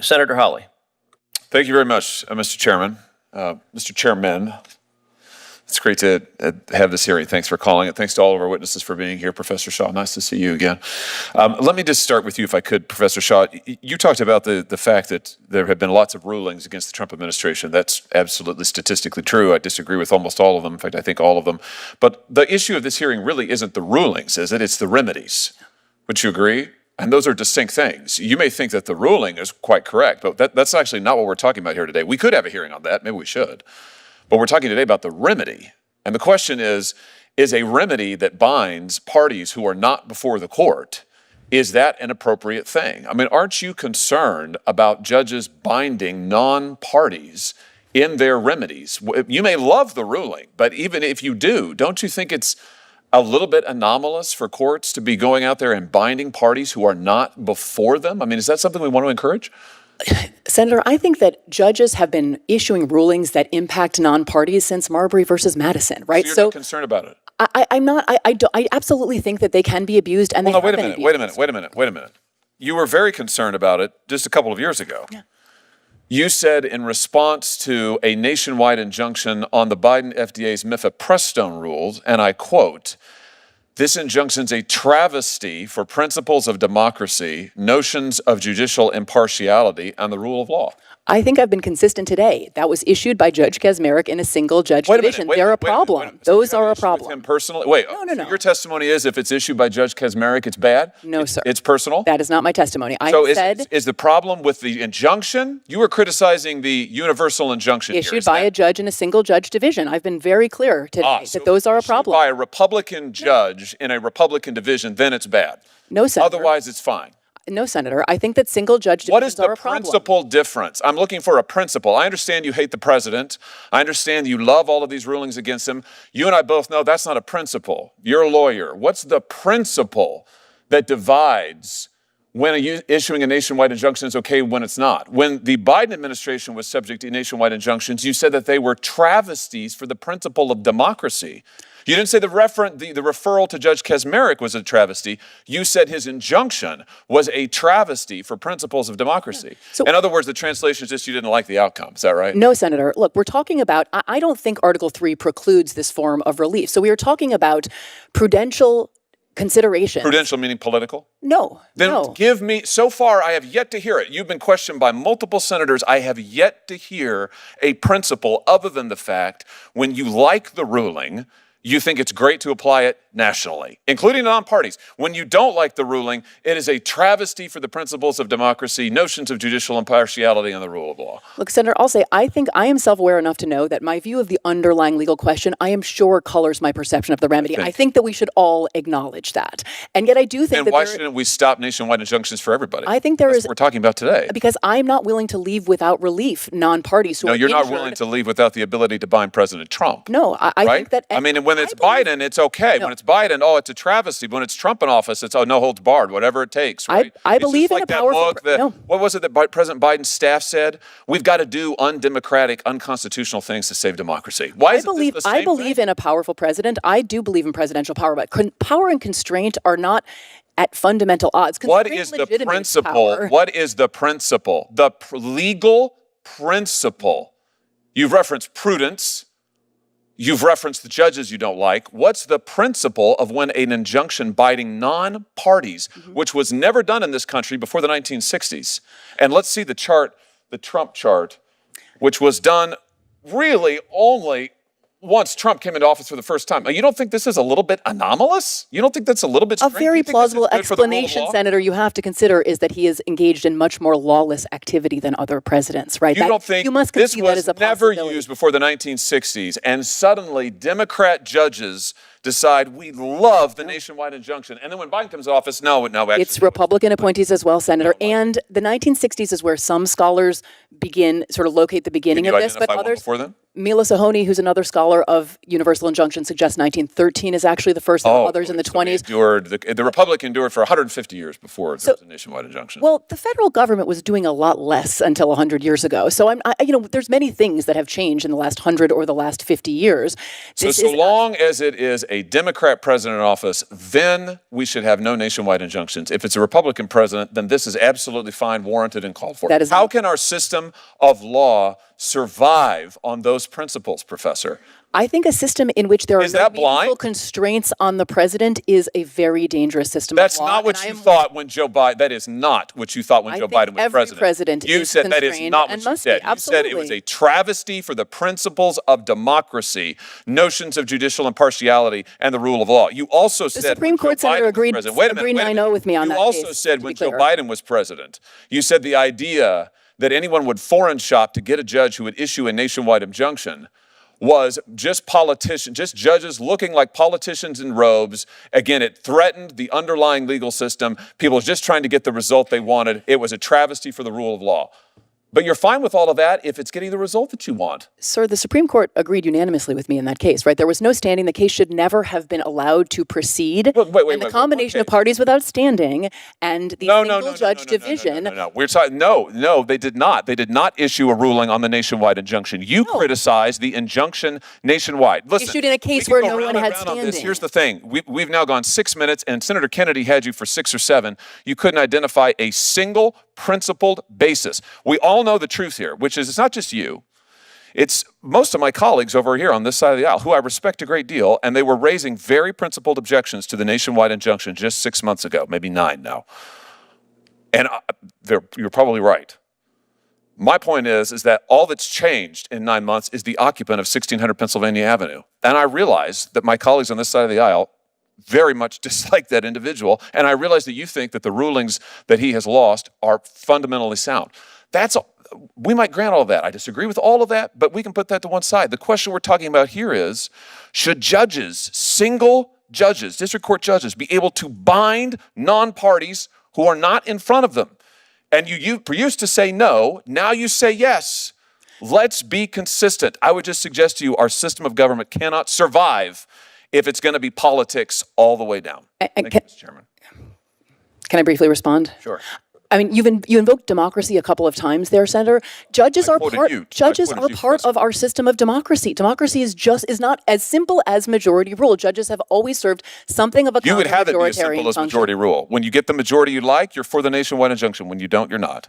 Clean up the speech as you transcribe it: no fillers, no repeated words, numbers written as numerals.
Senator Hawley. Thank you very much, Mr. Chairman. Mr. Chairman, it's great to have this hearing. Thanks for calling it. Thanks to all of our witnesses for being here. Professor Shaw, nice to see you again. Let me just start with you, if I could, Professor Shaw. You talked about the fact that there have been lots of rulings against the Trump administration. That's absolutely statistically true. I disagree with almost all of them. In fact, I think all of them. But the issue of this hearing really isn't the rulings, is it? It's the remedies. Would you agree? And those are distinct things. You may think that the ruling is quite correct, but that's actually not what we're talking about here today. We could have a hearing on that. Maybe we should. But we're talking today about the remedy. And the question is a remedy that binds parties who are not before the court, is that an appropriate thing? I mean, aren't you concerned about judges binding non-parties in their remedies? You may love the ruling, but even if you do, don't you think it's a little bit anomalous for courts to be going out there and binding parties who are not before them? I mean, is that something we want to encourage? Senator, I think that judges have been issuing rulings that impact non-parties since Marbury versus Madison, right? So you're not concerned about it? I'm not. I absolutely think that they can be abused, and wait a minute. You were very concerned about it just a couple of years ago. Yeah. You said in response to a nationwide injunction on the Biden FDA's mifepristone rules, and I quote, "This injunction's a travesty for principles of democracy, notions of judicial impartiality, and the rule of law." I think I've been consistent today. That was issued by Judge Kazmarek in a single judge division. They're a problem. Those are a problem. Him personally? Wait. No. So your testimony is if it's issued by Judge Kazmarek, it's bad? No, sir. It's personal? That is not my testimony. Is the problem with the injunction? You were criticizing the universal injunction issued by a judge in a single judge division. I've been very clear today that those are a problem. By a Republican judge in a Republican division, then it's bad. No, Senator. Otherwise, it's fine. No, Senator. I think that single judge divisions are a problem. What is the principal difference? I'm looking for a principle. I understand you hate the president. I understand you love all of these rulings against him. You and I both know that's not a principle. You're a lawyer. What's the principle that divides when issuing a nationwide injunction is okay when it's not? When the Biden administration was subject to nationwide injunctions, you said that they were travesties for the principle of democracy. You didn't say the referral to Judge Kazmarek was a travesty. You said his injunction was a travesty for principles of democracy. Yeah. So, in other words, the translation is just you didn't like the outcome. Is that right? No, Senator. Look, we're talking about, I don't think Article 3 precludes this form of relief. So we are talking about prudential considerations. Prudential meaning political? No. Then give me, so far I have yet to hear it. You've been questioned by multiple senators. I have yet to hear a principle other than the fact when you like the ruling, you think it's great to apply it nationally, including non-parties. When you don't like the ruling, it is a travesty for the principles of democracy, notions of judicial impartiality, and the rule of law. Look, Senator, I'll say I think I am self-aware enough to know that my view of the underlying legal question, I am sure colors my perception of the remedy. I think that we should all acknowledge that. And yet I do think that why shouldn't we stop nationwide injunctions for everybody? I think that's what we're talking about today. Because I'm not willing to leave without relief non-parties who are injured. No, you're not willing to leave without the ability to bind President Trump. No, I think that... I mean, when it's Biden, it's okay. No. When it's Biden, it's a travesty. When it's Trump in office, it's no holds barred, whatever it takes, right? I believe in a powerful... What was it that President Biden's staff said? We've got to do undemocratic, unconstitutional things to save democracy. Why is this the same I believe in a powerful president. I do believe in presidential power, but power and constraint are not at fundamental odds. What is the principle? What is the principle? The legal principle. You've referenced prudence. You've referenced the judges you don't like. What's the principle of when an injunction binding non-parties, which was never done in this country before the 1960s? And let's see the chart, the Trump chart, which was done really only once Trump came into office for the first time. You don't think this is a little bit anomalous? You don't think that's a little bit strange? A very plausible explanation, Senator, you have to consider is that he is engaged in much more lawless activity than other presidents, right? You don't think this was never used before the 1960s, and suddenly Democrat judges decide we love the nationwide injunction, and then when Biden comes to office, no, actually. It's Republican appointees as well, Senator, and the 1960s is where some scholars begin, sort of locate the beginning of this, but others... Before then? Mila Sahoni, who's another scholar of universal injunction, suggests 1913 is actually the first, and others in the 20s. The Republic endured for 150 years before there was a nationwide injunction. Well, the federal government was doing a lot less until 100 years ago. So there's many things that have changed in the last 100 or the last 50 years. So long as it is a Democrat president in office, then we should have no nationwide injunctions. If it's a Republican president, then this is absolutely fine, warranted, and called for. How can our system of law survive on those principles, Professor? I think a system in which there are no meaningful constraints on the president is a very dangerous system of law. That's not what you thought when Joe Biden. That is not what you thought when Joe Biden was president. President you said that is not what you said. You said it was a travesty for the principles of democracy, notions of judicial impartiality, and the rule of law. You also said the Supreme Court senator agreed 9-0 with me on that. You also said when Joe Biden was president, you said the idea that anyone would foreign shop to get a judge who would issue a nationwide injunction was just judges looking like politicians in robes. Again, it threatened the underlying legal system. People were just trying to get the result they wanted. It was a travesty for the rule of law. But you're fine with all of that if it's getting the result that you want. Sir, the Supreme Court agreed unanimously with me in that case, right? There was no standing. The case should never have been allowed to proceed. And the combination of parties without standing and the single-judge division. No, they did not. They did not issue a ruling on the nationwide injunction. You criticized the injunction nationwide. Listen, issued in a case where no one had standing. Here's the thing. We've now gone 6 minutes, and Senator Kennedy had you for 6 or 7. You couldn't identify a single principled basis. We all know the truth here, which is it's not just you. It's most of my colleagues over here on this side of the aisle, who I respect a great deal, and they were raising very principled objections to the nationwide injunction just 6 months ago, maybe 9 now. And you're probably right. My point is that all that's changed in 9 months is the occupant of 1600 Pennsylvania Avenue. And I realize that my colleagues on this side of the aisle very much dislike that individual, and I realize that you think that the rulings that he has lost are fundamentally sound. We might grant all of that. I disagree with all of that, but we can put that to one side. The question we're talking about here is, should judges, single judges, district court judges, be able to bind non-parties who are not in front of them? And you used to say no, now you say yes. Let's be consistent. I would just suggest to you our system of government cannot survive if it's going to be politics all the way down. Thank you, Mr. Chairman. Can I briefly respond? Sure. I mean, you invoked democracy a couple of times there, Senator. Judges are part of our system of democracy. Democracy is not as simple as majority rule. Judges have always served something of a You would have it be as simple as majority rule. When you get the majority you like, you're for the nationwide injunction. When you don't, you're not.